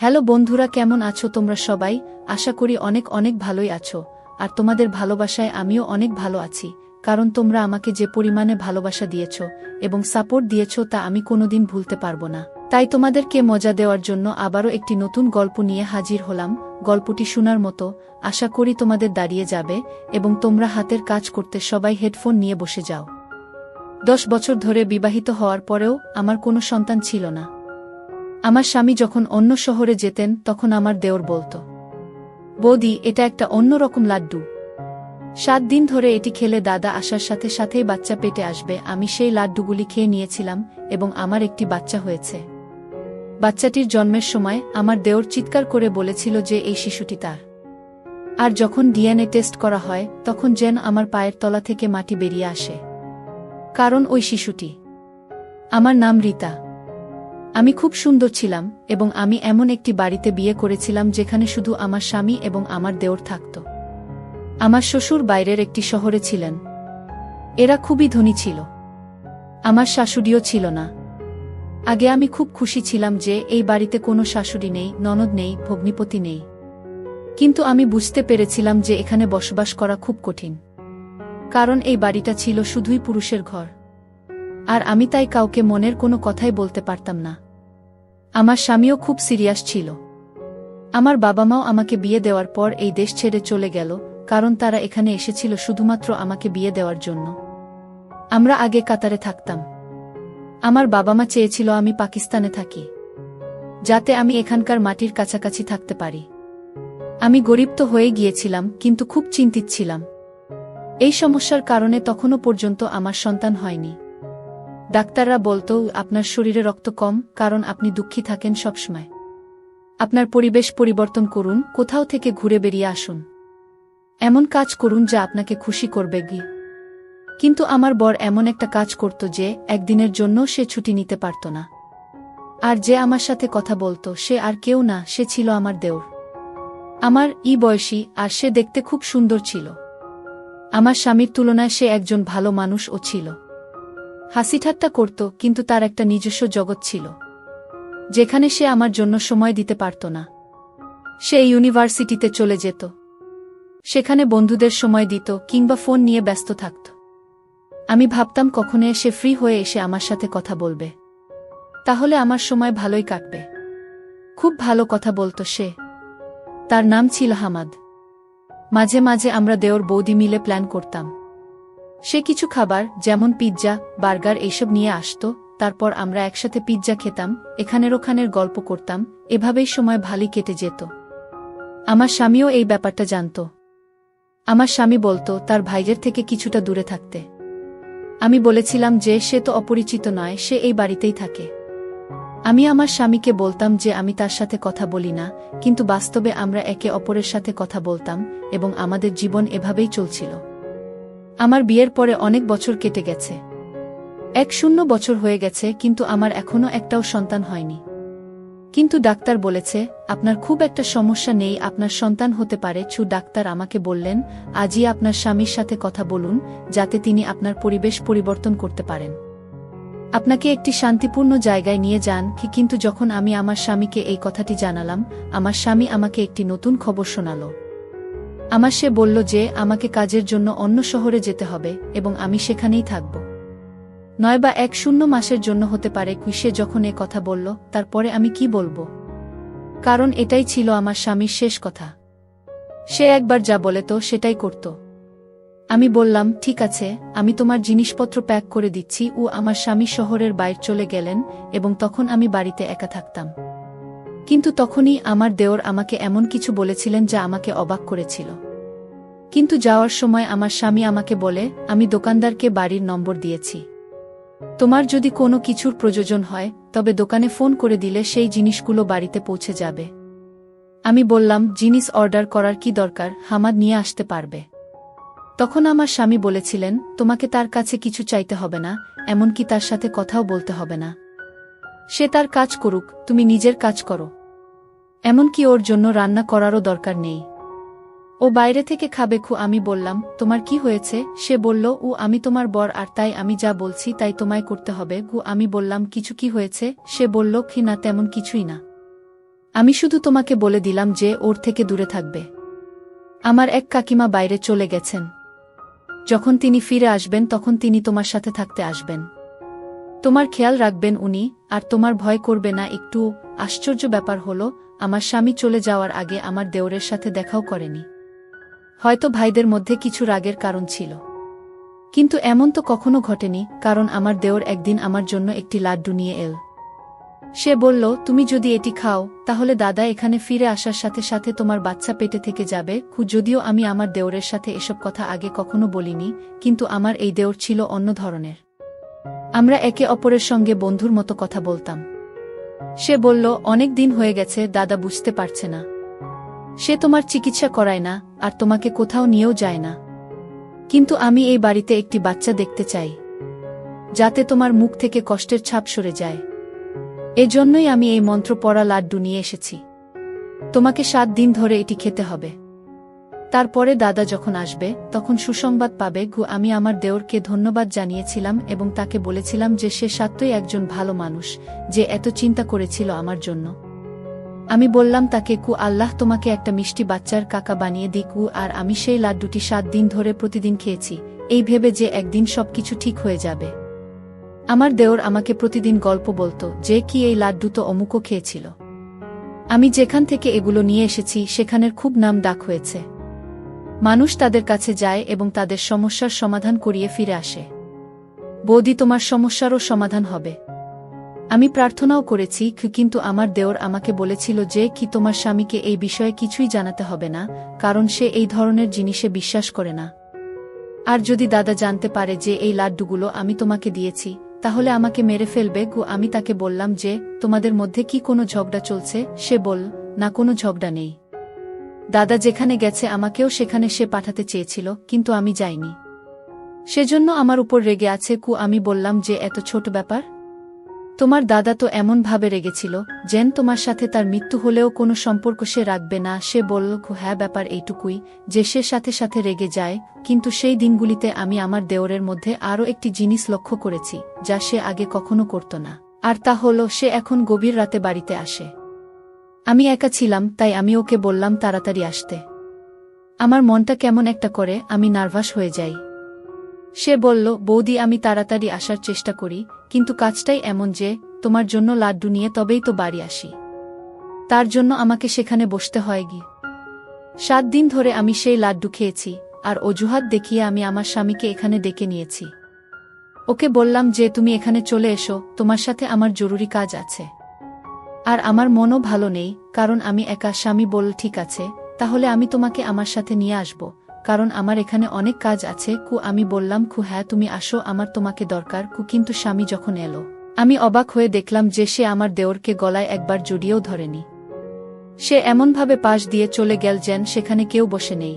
Hello বন্ধুরা, কেমন আছো তোমরা সবাই? আশা করি অনেক অনেক ভালোই আছো। আর তোমাদের ভালোবাসায় আমিও অনেক ভালো আছি, কারণ তোমরা আমাকে যে পরিমাণে ভালোবাসা দিয়েছো এবং সাপোর্ট দিয়েছো তা আমি কোনোদিন ভুলতে পারবো না। তাই তোমাদেরকে মজা দেওয়ার জন্য আবারও একটি নতুন গল্প নিয়ে হাজির হলাম। গল্পটি শোনার মতো, আশা করি তোমাদের দাঁড়িয়ে যাবে এবং তোমরা হাতের কাজ করতে সবাই হেডফোন নিয়ে বসে যাও। 10 বছর ধরে বিবাহিত হওয়ার পরেও আমার কোনো সন্তান ছিল না। আমার স্বামী যখন অন্য শহরে যেতেন তখন আমার দেওর বলতো, বৌদি, এটা একটা অন্যরকম লাড্ডু। 7 দিন ধরে এটি খেলে দাদা আসার সাথে সাথেই বাচ্চা পেটে আসবে। আমি সেই লাড্ডুগুলি খেয়ে নিয়েছিলাম এবং আমার একটি বাচ্চা হয়েছে। বাচ্চাটির জন্মের সময় আমার দেওর চিৎকার করে বলেছিল যে এই শিশুটি তার। আর যখন ডিএনএ টেস্ট করা হয় তখন যেন আমার পায়ের তলা থেকে মাটি বেরিয়ে আসে, কারণ ওই শিশুটি। আমার নাম রীতা। আমি খুব সুন্দর ছিলাম এবং আমি এমন একটি বাড়িতে বিয়ে করেছিলাম যেখানে শুধু আমার স্বামী এবং আমার দেওর থাকত। আমার শ্বশুর বাইরের একটি শহরে ছিলেন। এরা খুবই ধনী ছিল। আমার শাশুড়িও ছিল না। আগে আমি খুব খুশি ছিলাম যে এই বাড়িতে কোনো শাশুড়ি নেই, ননদ নেই, ভগ্নিপতি নেই। কিন্তু আমি বুঝতে পেরেছিলাম যে এখানে বসবাস করা খুব কঠিন, কারণ এই বাড়িটা ছিল শুধুই পুরুষের ঘর। আর আমি তাই কাউকে মনের কোনো কথাই বলতে পারতাম না। আমার স্বামীও খুব সিরিয়াস ছিল। আমার বাবা মাও আমাকে বিয়ে দেওয়ার পর এই দেশ ছেড়ে চলে গেল, কারণ তারা এখানে এসেছিল শুধুমাত্র আমাকে বিয়ে দেওয়ার জন্য। আমরা আগে কাতারে থাকতাম। আমার বাবা মা চেয়েছিল আমি পাকিস্তানে থাকি, যাতে আমি এখানকার মাটির কাছাকাছি থাকতে পারি। আমি গরিব তো হয়ে গিয়েছিলাম, কিন্তু খুব চিন্তিত ছিলাম। এই সমস্যার কারণে তখনও পর্যন্ত আমার সন্তান হয়নি। ডাক্তাররা বলতো, আপনার শরীরে রক্ত কম, কারণ আপনি দুঃখী থাকেন সবসময়। আপনার পরিবেশ পরিবর্তন করুন, কোথাও থেকে ঘুরে বেরিয়ে আসুন, এমন কাজ করুন যা আপনাকে খুশি করবে। কিন্তু আমার বর এমন একটা কাজ করত যে একদিনের জন্য সে ছুটি নিতে পারত না। আর যে আমার সাথে কথা বলতো সে আর কেউ না, সে ছিল আমার দেওর। আমার বয়সী, আর সে দেখতে খুব সুন্দর ছিল। আমার স্বামীর তুলনায় সে একজন ভালো মানুষও ছিল। হাসিঠাট্টা করত, কিন্তু তার একটা নিজস্ব জগৎ ছিল, যেখানে সে আমার জন্য সময় দিতে পারত না। সে ইউনিভার্সিটিতে চলে যেত, সেখানে বন্ধুদের সময় দিত কিংবা ফোন নিয়ে ব্যস্ত থাকত। আমি ভাবতাম কখনো সে ফ্রি হয়ে এসে আমার সাথে কথা বলবে, তাহলে আমার সময় ভালোই কাটবে। খুব ভালো কথা বলতো সে। তার নাম ছিল হামাদ। মাঝে মাঝে আমরা দেওর বৌদি মিলে প্ল্যান করতাম। সে কিছু খাবার যেমন পিৎজা, বার্গার এইসব নিয়ে আসত, তারপর আমরা একসাথে পিৎজা খেতাম, এখানের ওখানের গল্প করতাম। এভাবেই সময় ভালোই কেটে যেত। আমার স্বামীও এই ব্যাপারটা জানত। আমার স্বামী বলতো তার ভাইদের থেকে কিছুটা দূরে থাকতে। আমি বলেছিলাম যে সে তো অপরিচিত নয়, সে এই বাড়িতেই থাকে। আমি আমার স্বামীকে বলতাম যে আমি তার সাথে কথা বলি না, কিন্তু বাস্তবে আমরা একে অপরের সাথে কথা বলতাম এবং আমাদের জীবন এভাবেই চলছিল। আমার বিয়ের পরে অনেক বছর কেটে গেছে। 10 বছর হয়ে গেছে, কিন্তু আমার এখনো একটাও সন্তান হয়নি। কিন্তু ডাক্তার বলেছে আপনার খুব একটা সমস্যা নেই, আপনার সন্তান হতে পারে। ডাক্তার আমাকে বললেন আজই আপনার স্বামীর সাথে কথা বলুন, যাতে তিনি আপনার পরিবেশ পরিবর্তন করতে পারেন, আপনাকে একটি শান্তিপূর্ণ জায়গায় নিয়ে যান। কিন্তু যখন আমি আমার স্বামীকে এই কথাটি জানালাম, আমার স্বামী আমাকে একটি নতুন খবর শোনাল। সে বলল যে আমাকে কাজের জন্য অন্য শহরে যেতে হবে এবং আমি সেখানেই থাকব, নয়বা 10 মাসের জন্য হতে পারে। সে যখন এ কথা বলল, তারপরে আমি কি বলবো, কারণ এটাই ছিল আমার স্বামীর শেষ কথা। সে একবার যা বলে তো সেটাই করত। আমি বললাম, ঠিক আছে, আমি তোমার জিনিসপত্র প্যাক করে দিচ্ছি। আমার স্বামী শহরের বাইরে চলে গেলেন এবং তখন আমি বাড়িতে একা থাকতাম। কিন্তু তখনই আমার দেওর আমাকে এমন কিছু বলেছিলেন যা আমাকে অবাক করেছিল। কিন্তু যাওয়ার সময় আমার স্বামী আমাকে বলে, আমি দোকানদারকে বাড়ির নম্বর দিয়েছি, তোমার যদি কোনো কিছুর প্রয়োজন হয় তবে দোকানে ফোন করে দিলে সেই জিনিসগুলো বাড়িতে পৌঁছে যাবে। আমি বললাম, জিনিস অর্ডার করার কি দরকার, হামাদ নিয়ে আসতে পারবে। তখন আমার স্বামী বলেছিলেন, তোমাকে তার কাছে কিছু চাইতে হবে না, এমনকি তার সাথে কথাও বলতে হবে না। সে তার কাজ করুক, তুমি নিজের কাজ করো। এমনকি ওর জন্য রান্না করারও দরকার নেই, ও বাইরে থেকে খাবে। আমি বললাম, তোমার কি হয়েছে? সে বলল, আমি তোমার বর, আর তাই আমি যা বলছি তাই তোমায় করতে হবে। আমি বললাম, কিছু কি হয়েছে? সে বলল, না তেমন কিছুই না। আমি শুধু তোমাকে বলে দিলাম যে ওর থেকে দূরে থাকবে। আমার এক কাকিমা বাইরে চলে গেছেন। যখন তিনি ফিরে আসবেন তখন তিনি তোমার সাথে থাকতে আসবেন। তোমার খেয়াল রাখবেন উনি, আর তোমার ভয় করবে না একটু। আশ্চর্য ব্যাপার হলো, আমার স্বামী চলে যাওয়ার আগে আমার দেওরের সাথে দেখাও করেনি। হয়তো ভাইদের মধ্যে কিছু রাগের কারণ ছিল, কিন্তু এমন তো কখনো ঘটেনি, কারণ আমার দেওর একদিন আমার জন্য একটি লাড্ডু নিয়ে এল। সে বলল, তুমি যদি এটি খাও তাহলে দাদা এখানে ফিরে আসার সাথে সাথে তোমার বাচ্চা পেটে থেকে যাবে। যদিও আমি আমার দেওরের সাথে এসব কথা আগে কখনো বলিনি, কিন্তু আমার এই দেওর ছিল অন্য ধরনের। আমরা একে অপরের সঙ্গে বন্ধুর মতো কথা বলতাম। সে বলল, অনেক দিন হয়ে গেছে, দাদা বুঝতে পারছে না। সে তোমার চিকিৎসা করায় না, আর তোমাকে কোথাও নিয়েও যায় না। কিন্তু আমি এই বাড়িতে একটি বাচ্চা দেখতে চাই, যাতে তোমার মুখ থেকে কষ্টের ছাপ সরে যায়। এজন্যই আমি এই মন্ত্র পড়া লাড্ডু নিয়ে এসেছি। তোমাকে 7 দিন ধরে এটি খেতে হবে। তারপরে দাদা যখন আসবে তখন সুসংবাদ পাবে। আমি আমার দেওরকে ধন্যবাদ জানিয়েছিলাম এবং তাকে বলেছিলাম যে সে সত্যই একজন ভালো মানুষ, যে এত চিন্তা করেছিল আমার জন্য। আমি বললাম তাকে, আল্লাহ তোমাকে একটা মিষ্টি বাচ্চার কাকা বানিয়ে দিক। আর আমি সেই লাড্ডুটি 7 দিন ধরে প্রতিদিন খেয়েছি, এই ভেবে যে একদিন সবকিছু ঠিক হয়ে যাবে। আমার দেওর আমাকে প্রতিদিন গল্প বলতো যে কি এই লাড্ডু তো অমুকও খেয়েছিল। আমি যেখান থেকে এগুলো নিয়ে এসেছি সেখানের খুব নাম ডাক হয়েছে। মানুষ তাদের কাছে যায় এবং তাদের সমস্যার সমাধান করিয়ে ফিরে আসে। বৌদি, তোমার সমস্যারও সমাধান হবে। আমি প্রার্থনাও করেছি, কিন্তু আমার দেওর আমাকে বলেছিল যে কি তোমার স্বামীকে এই বিষয়ে কিছুই জানাতে হবে না, কারণ সে এই ধরনের জিনিসে বিশ্বাস করে না। আর যদি দাদা জানতে পারে যে এই লাড্ডুগুলো আমি তোমাকে দিয়েছি, তাহলে আমাকে মেরে ফেলবে। আমি তাকে বললাম যে তোমাদের মধ্যে কি কোনো ঝগড়া চলছে? সে বলল, না, কোনো ঝগড়া নেই। দাদা যেখানে গেছে আমাকেও সেখানে সে পাঠাতে চেয়েছিল, কিন্তু আমি যাইনি। সেজন্য আমার উপর রেগে আছে। আমি বললাম যে এত ছোট ব্যাপার? তোমার দাদা তো এমন ভাবে রেগেছিল যেন তোমার সাথে তার মৃত্যু হলেও কোনো সম্পর্ক সে রাখবে না। সে বলল, হ্যাঁ, ব্যাপার এইটুকুই যে সে সাথে সাথে রেগে যায়। কিন্তু সেই দিনগুলিতে আমি আমার দেওরের মধ্যে আরও একটি জিনিস লক্ষ্য করেছি যা সে আগে কখনো করত না, আর তা হলো সে এখন গভীর রাতে বাড়িতে আসে। আমি একা ছিলাম, তাই আমি ওকে বললাম তাড়াতাড়ি আসতে। আমার মনটা কেমন একটা করে, আমি নার্ভাস হয়ে যাই। সে বলল, বৌদি, আমি তাড়াতাড়ি আসার চেষ্টা করি, কিন্তু কাজটাই এমন যে তোমার জন্য লাড্ডু নিয়ে তবেই তো বাড়ি আসি। তার জন্য আমাকে সেখানে বসতে হয়। 7 দিন ধরে আমি সেই লাড্ডু খেয়েছি, আর অজুহাত দেখিয়ে আমি আমার স্বামীকে এখানে ডেকে নিয়েছি। ওকে বললাম যে তুমি এখানে চলে এসো, তোমার সাথে আমার জরুরি কাজ আছে। আর আমার মনও ভালো নেই, কারণ আমি একা। স্বামী বলল, ঠিক আছে, তাহলে আমি তোমাকে আমার সাথে নিয়ে আসব, কারণ আমার এখানে অনেক কাজ আছে। আমি বললাম, হ্যাঁ, তুমি আসো, আমার তোমাকে দরকার। কিন্তু স্বামী যখন এলো, আমি অবাক হয়ে দেখলাম যে সে আমার দেওরকে গলায় একবার জড়িয়েও ধরেনি। সে এমনভাবে পাশ দিয়ে চলে গেল যেন সেখানে কেউ বসে নেই।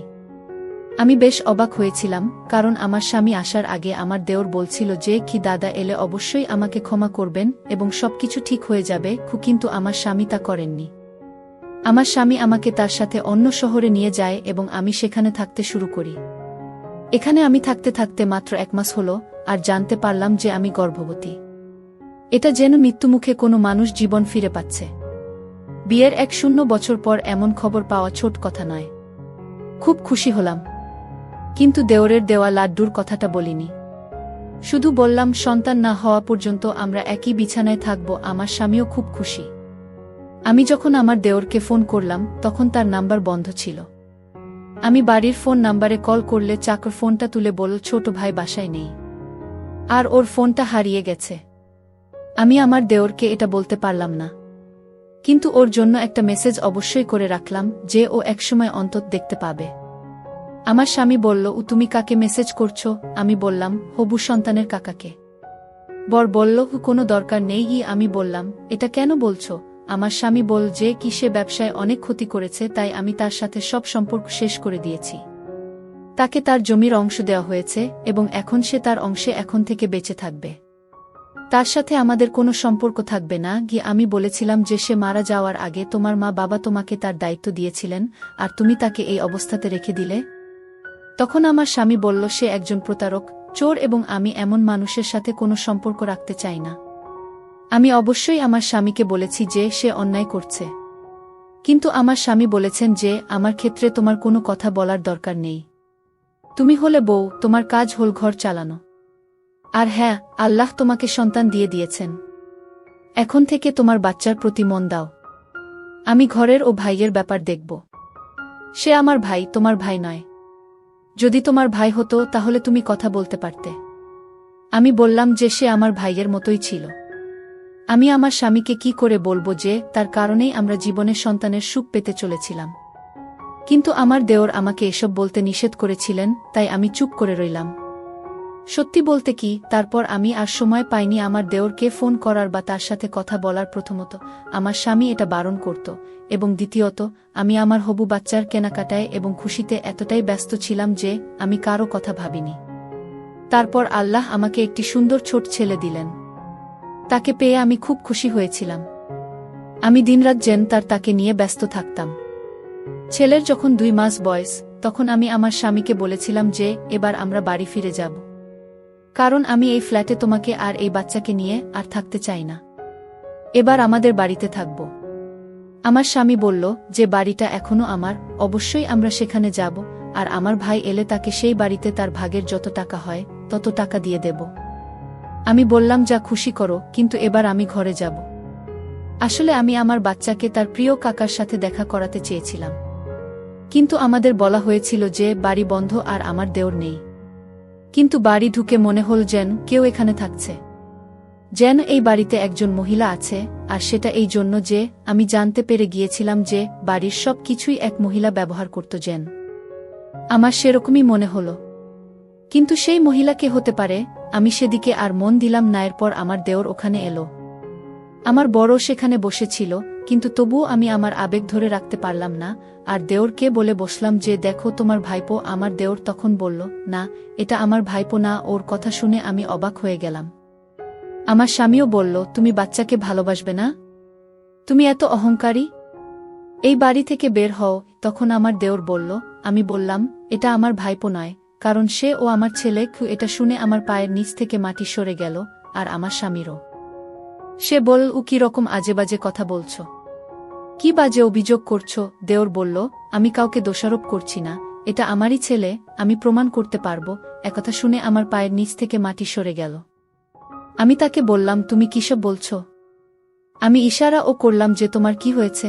আমি বেশ অবাক হয়েছিলাম, কারণ আমার স্বামী আসার আগে আমার দেওর বলছিল যে কি দাদা এলে অবশ্যই আমাকে ক্ষমা করবেন এবং সবকিছু ঠিক হয়ে যাবে। কিন্তু আমার স্বামী তা করেননি। আমার স্বামী আমাকে তার সাথে অন্য শহরে নিয়ে যায় এবং আমি সেখানে থাকতে শুরু করি। এখানে আমি থাকতে থাকতে মাত্র 1 মাস হলো, আর জানতে পারলাম যে আমি গর্ভবতী। এটা যেন মৃত্যুমুখে কোনো মানুষ জীবন ফিরে পাচ্ছে। বিয়ের 1 বছর পর এমন খবর পাওয়া ছোট কথা নয়। খুব খুশি হলাম, কিন্তু দেওরের দেওয়া লাড্ডুর কথাটা বলিনি। শুধু বললাম সন্তান না হওয়া পর্যন্ত আমরা একই বিছানায় থাকব। আমার স্বামীও খুব খুশি। আমি যখন আমার দেওরকে ফোন করলাম তখন তার নাম্বার বন্ধ ছিল। আমি বাড়ির ফোন নাম্বারে কল করলে চাকর ফোনটা তুলে বলল, ছোট ভাই বাসায় নেই, আর ওর ফোনটা হারিয়ে গেছে। আমি আমার দেওরকে এটা বলতে পারলাম না, কিন্তু ওর জন্য একটা মেসেজ অবশ্যই করে রাখলাম যে ও একসময় অন্তত দেখতে পাবে। আমার স্বামী বলল, তুমি কাকে মেসেজ করছো? আমি বললাম, হবু সন্তানের কাকাকে। বর বলল, কোনো দরকার নেই। আমি বললাম, এটা কেন বলছো? আমার স্বামী বল যে কি সে ব্যবসায় অনেক ক্ষতি করেছে, তাই আমি তার সাথে সব সম্পর্ক শেষ করে দিয়েছি। তাকে তার জমির অংশ দেওয়া হয়েছে এবং এখন সে তার অংশে এখন থেকে বেঁচে থাকবে। তার সাথে আমাদের কোনো সম্পর্ক থাকবে না। আমি বলেছিলাম যে সে মারা যাওয়ার আগে তোমার মা বাবা তোমাকে তার দায়িত্ব দিয়েছিলেন, আর তুমি তাকে এই অবস্থাতে রেখে দিলে। তখন আমার স্বামী বলল, সে একজন প্রতারক, চোর, এবং আমি এমন মানুষের সাথে কোনো সম্পর্ক রাখতে চাই না। আমি অবশ্যই আমার স্বামীকে বলেছি যে সে অন্যায় করছে। কিন্তু আমার স্বামী বলেছেন যে আমার ক্ষেত্রে তোমার কোনো কথা বলার দরকার নেই। তুমি হলে বউ, তোমার কাজ হল ঘর চালানো। আর হ্যাঁ, আল্লাহ তোমাকে সন্তান দিয়ে দিয়েছেন। এখন থেকে তোমার বাচ্চার প্রতি মন দাও। আমি ঘরের ও ভাইয়ের ব্যাপার দেখব। সে আমার ভাই, তোমার ভাই নয়। যদি তোমার ভাই হতো তাহলে তুমি কথা বলতে পারতে। আমি বললাম যে সে আমার ভাইয়ের মতোই ছিল। আমি আমার স্বামীকে কি করে বলবো যে তার কারণেই আমরা জীবনে সন্তানের সুখ পেতে চলেছিলাম। কিন্তু আমার দেওর আমাকে এসব বলতে নিষেধ করেছিলেন, তাই আমি চুপ করে রইলাম। সত্যি বলতে কি, তারপর আমি আর সময় পাইনি আমার দেওরকে ফোন করার বা তার সাথে কথা বলার। প্রথমত আমার স্বামী এটা বারণ করত, এবং দ্বিতীয়ত আমি আমার হবু বাচ্চার কেনাকাটায় এবং খুশিতে এতটাই ব্যস্ত ছিলাম যে আমি কারো কথা ভাবিনি। তারপর আল্লাহ আমাকে একটি সুন্দর ছোট ছেলে দিলেন। তাকে পেয়ে আমি খুব খুশি হয়েছিলাম। আমি দিনরাত যেন তাকে নিয়ে ব্যস্ত থাকতাম। ছেলের যখন 2 মাস বয়স, তখন আমি আমার স্বামীকে বলেছিলাম যে এবার আমরা বাড়ি ফিরে যাব। কারণ আমি এই ফ্ল্যাটে তোমাকে আর এই বাচ্চাকে নিয়ে আর থাকতে চাই না। এবার আমাদের বাড়িতে থাকব। আমার স্বামী বলল যে বাড়িটা এখনো আমার, অবশ্যই আমরা সেখানে যাব, আর আমার ভাই এলে তাকে সেই বাড়িতে তার ভাগের যত টাকা হয় তত টাকা দিয়ে দেব। আমি বললাম যা খুশি করো, কিন্তু এবার আমি ঘরে যাব। আসলে আমি আমার বাচ্চাকে তার প্রিয় কাকার সাথে দেখা করাতে চেয়েছিলাম। কিন্তু আমাদের বলা হয়েছিল যে বাড়ি বন্ধ আর আমার দেওর নেই। কিন্তু বাড়ি ঢুকে মনে হল যেন কেউ এখানে থাকছে, যেন এই বাড়িতে একজন মহিলা আছে। আর সেটা এই জন্য যে আমি জানতে পেরে গিয়েছিলাম যে বাড়ির সব কিছুই এক মহিলা ব্যবহার করত। যেন আমার সেরকমই মনে হল। কিন্তু সেই মহিলা কে হতে পারে, আমি সেদিকে আর মন দিলাম না। এরপর আমার দেওর ওখানে এলো। আমার বড় সেখানে বসেছিল, কিন্তু তবুও আমি আমার আবেগ ধরে রাখতে পারলাম না, আর দেওরকে বলে বসলাম যে দেখো তোমার ভাইপো। আমার দেওর তখন বলল, না, এটা আমার ভাইপো না। ওর কথা শুনে আমি অবাক হয়ে গেলাম। আমার স্বামীও বলল, তুমি বাচ্চাকে ভালোবাসবে না? তুমি এত অহংকারী, এই বাড়ি থেকে বের হও। তখন আমার দেওর বলল, আমি বললাম এটা আমার ভাইপো নয়, কারণ সে ও আমার ছেলে। এটা শুনে আমার পায়ের নিচ থেকে মাটি সরে গেল, আর আমার স্বামীরও। সে বলল, ও কি রকম আজেবাজে কথা বলছ, কি বাজে অভিযোগ করছো? দেওর বলল, আমি কাউকে দোষারোপ করছি না, এটা আমারই ছেলে, আমি প্রমাণ করতে পারবো। একথা শুনে আমার পায়ের নিচ থেকে মাটি সরে গেল। আমি তাকে বললাম, তুমি কিসব বলছ? আমি ইশারা ও করলাম যে তোমার কি হয়েছে,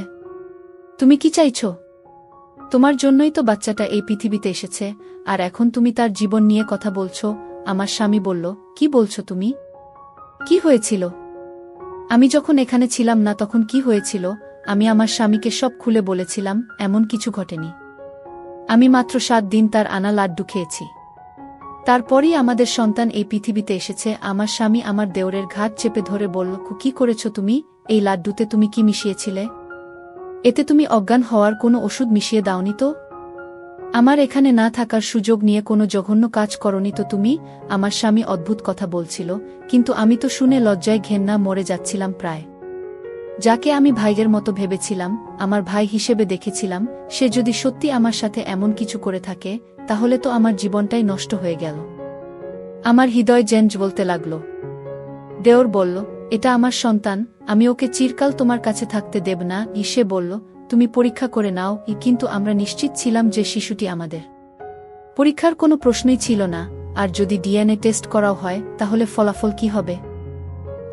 তুমি কি চাইছো? তোমার জন্যই তো বাচ্চাটা এই পৃথিবীতে এসেছে, আর এখন তুমি তার জীবন নিয়ে কথা বলছো। আমার স্বামী বলল, কি বলছো তুমি? কি হয়েছিল? আমি যখন এখানে ছিলাম না তখন কি হয়েছিল? আমি আমার স্বামীকে সব খুলে বলেছিলাম। এমন কিছু ঘটেনি। আমি মাত্র 7 দিন তার আনা লাড্ডু খেয়েছি। তারপরই আমাদের সন্তান এই পৃথিবীতে এসেছে। আমার স্বামী আমার দেওরের ঘাট চেপে ধরে বলল, কি করেছো তুমি? এই লাড্ডুতে তুমি কি মিশিয়েছিলে? এতে তুমি অজ্ঞান হওয়ার কোনো ওষুধ মিশিয়ে দাওনি তো? আমার এখানে না থাকার সুযোগ নিয়ে কোনো জঘন্য কাজ করনি তো তুমি? আমার স্বামী অদ্ভুত কথা বলছিল, কিন্তু আমি তো শুনে লজ্জায় ঘেন্না মরে যাচ্ছিলাম প্রায়। যাকে আমি ভাইয়ের মতো ভেবেছিলাম, আমার ভাই হিসেবে দেখেছিলাম, সে যদি সত্যি আমার সাথে এমন কিছু করে থাকে, তাহলে তো আমার জীবনটাই নষ্ট হয়ে গেল। আমার হৃদয় যেন জ্বলতে লাগল। দেওর বলল, এটা আমার সন্তান, আমি ওকে চিরকাল তোমার কাছে থাকতে দেব না। সে বলল, তুমি পরীক্ষা করে নাও। কিন্তু আমরা নিশ্চিত ছিলাম যে শিশুটি আমাদের। পরীক্ষার কোনো প্রশ্নই ছিল না। আর যদি ডিএনএ টেস্ট করাও হয় তাহলে ফলাফল কি হবে?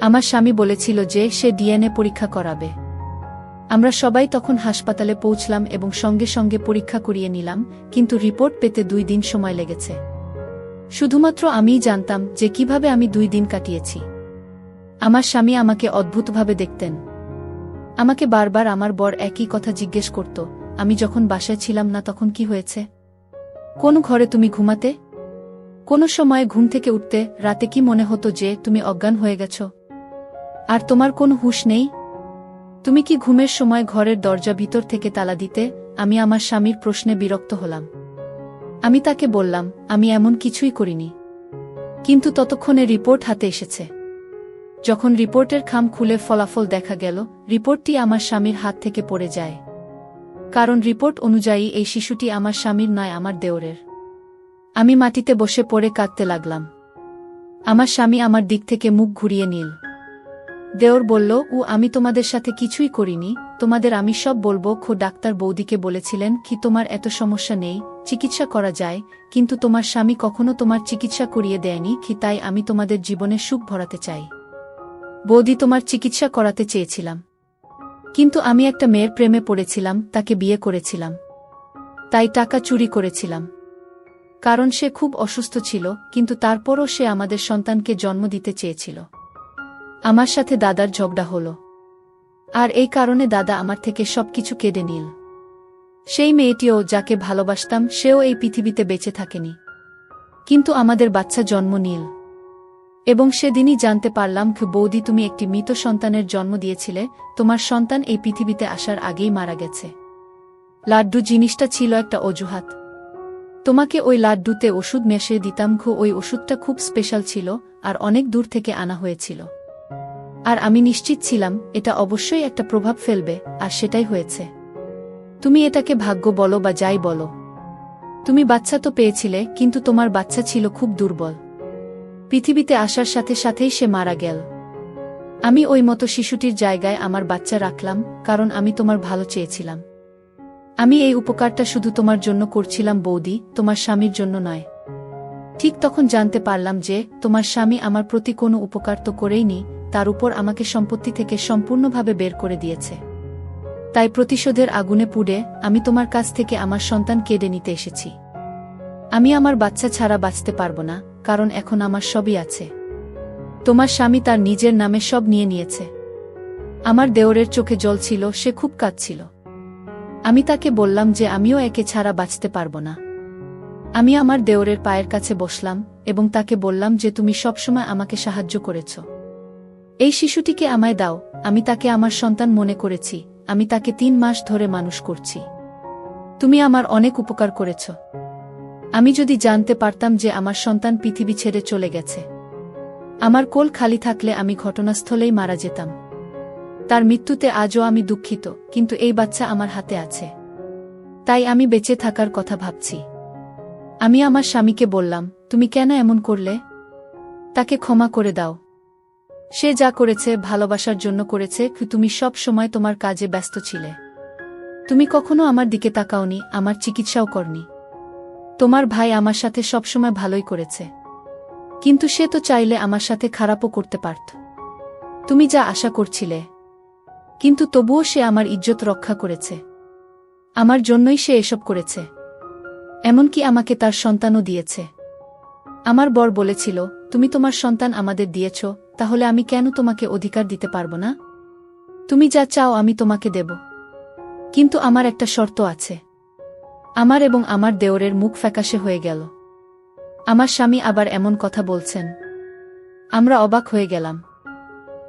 আমার স্বামী বলেছিল যে সে ডিএনএ পরীক্ষা করাবে। আমরা সবাই তখন হাসপাতালে পৌঁছলাম এবং সঙ্গে সঙ্গে পরীক্ষা করিয়ে নিলাম, কিন্তু রিপোর্ট পেতে 2 দিন সময় লেগেছে। শুধুমাত্র আমিই জানতাম যে কিভাবে আমি 2 দিন কাটিয়েছি। আমার স্বামী আমাকে অদ্ভুতভাবে দেখতেন। আমাকে বারবার আমার বর একই কথা জিজ্ঞেস করত, আমি যখন বাসায় ছিলাম না তখন কি হয়েছে? কোন ঘরে তুমি ঘুমাতে? কোন সময় ঘুম থেকে উঠতে? রাতে কি মনে হতো যে তুমি অজ্ঞান হয়ে গেছ আর তোমার কোনো হুঁশ নেই? তুমি কি ঘুমের সময় ঘরের দরজা ভিতর থেকে তালা দিতে? আমি আমার স্বামীর প্রশ্নে বিরক্ত হলাম। আমি তাকে বললাম, আমি এমন কিছুই করিনি। কিন্তু ততক্ষণে রিপোর্ট হাতে এসেছে। যখন রিপোর্টের খাম খুলে ফলাফল দেখা গেল, রিপোর্টটি আমার স্বামীর হাত থেকে পড়ে যায়। কারণ রিপোর্ট অনুযায়ী এই শিশুটি আমার স্বামীর নয়, আমার দেওরের। আমি মাটিতে বসে পড়ে কাঁদতে লাগলাম। আমার স্বামী আমার দিক থেকে মুখ ঘুরিয়ে নিল। দেওর বলল, আমি তোমাদের সাথে কিছুই করিনি, তোমাদের আমি সব বলবো। ডাক্তার বৌদিকে বলেছিলেন কি তোমার এত সমস্যা নেই, চিকিৎসা করা যায়, কিন্তু তোমার স্বামী কখনো তোমার চিকিৎসা করিয়ে দেয়নি কি, তাই আমি তোমাদের জীবনে সুখ ভরাতে চাই। বৌদি, তোমার চিকিৎসা করাতে চেয়েছিলাম, কিন্তু আমি একটা মেয়ের প্রেমে পড়েছিলাম, তাকে বিয়ে করেছিলাম, তাই টাকা চুরি করেছিলাম। কারণ সে খুব অসুস্থ ছিল, কিন্তু তারপরও সে আমাদের সন্তানকে জন্ম দিতে চেয়েছিল। আমার সাথে দাদার ঝগড়া হলো, আর এই কারণে দাদা আমার থেকে সবকিছু কেড়ে নিল। সেই মেয়েটিও যাকে ভালোবাসতাম সেও এই পৃথিবীতে বেঁচে থাকেনি, কিন্তু আমাদের বাচ্চা জন্ম নিল। এবং সেদিনই জানতে পারলাম বৌদি, তুমি একটি মৃত সন্তানের জন্ম দিয়েছিলে, তোমার সন্তান এই পৃথিবীতে আসার আগেই মারা গেছে। লাড্ডু জিনিসটা ছিল একটা অজুহাত। তোমাকে ওই লাড্ডুতে ওষুধ মিশিয়ে দিতাম। ওই ওষুধটা খুব স্পেশাল ছিল আর অনেক দূর থেকে আনা হয়েছিল। আর আমি নিশ্চিত ছিলাম এটা অবশ্যই একটা প্রভাব ফেলবে, আর সেটাই হয়েছে। তুমি এটাকে ভাগ্য বলো বা যাই বলো, তুমি বাচ্চা তো পেয়েছিলে, কিন্তু তোমার বাচ্চা ছিল খুব দুর্বল। পৃথিবীতে আসার সাথে সাথেই সে মারা গেল। আমি ওই মতো শিশুটির জায়গায় আমার বাচ্চা রাখলাম, কারণ আমি তোমার ভালো চেয়েছিলাম। আমি এই উপকারটা শুধু তোমার জন্য করছিলাম বৌদি, তোমার স্বামীর জন্য নয়। ঠিক তখন জানতে পারলাম যে তোমার স্বামী আমার প্রতি কোনো উপকার তো করেইনি, তার উপর আমাকে সম্পত্তি থেকে সম্পূর্ণভাবে বের করে দিয়েছে। তাই প্রতিশোধের আগুনে পুড়ে আমি তোমার কাছ থেকে আমার সন্তান কেড়ে নিতে এসেছি। আমি আমার বাচ্চা ছাড়া বাঁচতে পারবো না, কারণ এখন আমার সবই আছে। তোমার স্বামী তার নিজের নামে সব নিয়ে নিয়েছে। আমার দেওরের চোখে জল ছিল, সে খুব কাঁদছিল। আমি তাকে বললাম যে আমিও একে ছাড়া বাঁচতে পারবো না। আমি আমার দেওরের পায়ের কাছে বসলাম এবং তাকে বললাম যে তুমি সবসময় আমাকে সাহায্য করেছ। এই শিশুটিকে আমায় দাও, আমি তাকে আমার সন্তান মনে করেছি, আমি তাকে 3 মাস ধরে মানুষ করছি। তুমি আমার অনেক উপকার করেছ। আমি যদি জানতে পারতাম যে আমার সন্তান পৃথিবী ছেড়ে চলে গেছে, আমার কোল খালি থাকলে আমি ঘটনাস্থলেই মারা যেতাম। তার মৃত্যুতে আজও আমি দুঃখিত, কিন্তু এই বাচ্চা আমার হাতে আছে, তাই আমি বেঁচে থাকার কথা ভাবছি। আমি আমার স্বামীকে বললাম, তুমি কেন এমন করলে? তাকে ক্ষমা করে দাও। সে যা করেছে ভালোবাসার জন্য করেছে। তুমি সব সময় তোমার কাজে ব্যস্ত ছিলে। তুমি কখনো আমার দিকে তাকাওনি, আমার চিকিৎসাও করনি। তোমার ভাই আমার সাথে সবসময় ভালোই করেছে, কিন্তু সে তো চাইলে আমার সাথে খারাপও করতে পারত। তুমি যা আশা করছিলে, কিন্তু তবুও সে আমার ইজ্জত রক্ষা করেছে। আমার জন্যই সে এসব করেছে। এমনকি আমাকে তার সন্তানও দিয়েছে। আমার বর বলেছিল, তুমি তোমার সন্তান আমাদের দিয়েছ, তাহলে আমি কেন তোমাকে অধিকার দিতে পারব না? তুমি যা চাও আমি তোমাকে দেব, কিন্তু আমার একটা শর্ত আছে। আমার এবং আমার দেওরের মুখ ফ্যাকাশে হয়ে গেল। আমার স্বামী আবার এমন কথা বলছেন? আমরা অবাক হয়ে গেলাম।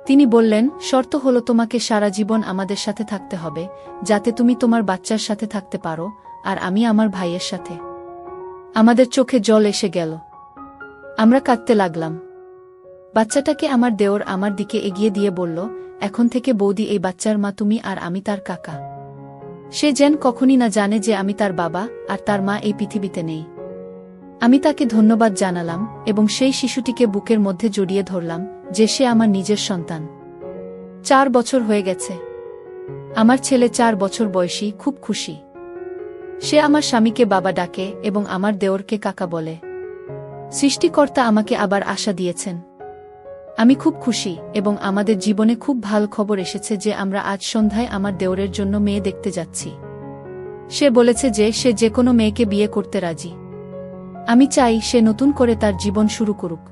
তিনি বললেন, শর্ত হলো তোমাকে সারা জীবন আমাদের সাথে থাকতে হবে, যাতে তুমি তোমার বাচ্চার সাথে থাকতে পারো, আর আমি আমার ভাইয়ের সাথে। আমাদের চোখে জল এসে গেল। আমরা কাঁদতে লাগলাম। বাচ্চাটাকে আমার দেওর আমার দিকে এগিয়ে দিয়ে বলল, এখন থেকে বৌদি এই বাচ্চার মা তুমি, আর আমি তার কাকা। সে যেন কখনই না জানে যে আমি তার বাবা আর তার মা এই পৃথিবীতে নেই। আমি তাকে ধন্যবাদ জানালাম এবং সেই শিশুটিকে বুকের মধ্যে জড়িয়ে ধরলাম, যে সে আমার নিজের সন্তান। 4 বছর হয়ে গেছে। আমার ছেলে 4 বছর বয়সী, খুব খুশি। সে আমার স্বামীকে বাবা ডাকে এবং আমার দেওরকে কাকা বলে। সৃষ্টিকর্তা আমাকে আবার আশা দিয়েছেন। আমি খুব খুশি এবং আমাদের জীবনে খুব ভালো খবর এসেছে যে আমরা আজ সন্ধ্যায় আমার দেওরের জন্য মেয়ে দেখতে যাচ্ছি। সে বলেছে যে সে যে কোনো মেয়েকে বিয়ে করতে রাজি। আমি চাই সে নতুন করে তার জীবন শুরু করুক।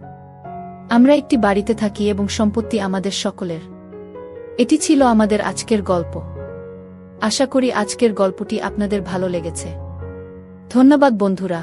আমরা একটি বাড়িতে থাকি এবং সম্পত্তি আমাদের সকলের। এটি ছিল আমাদের আজকের গল্প। আশা করি আজকের গল্পটি আপনাদের ভালো লেগেছে। ধন্যবাদ বন্ধুরা।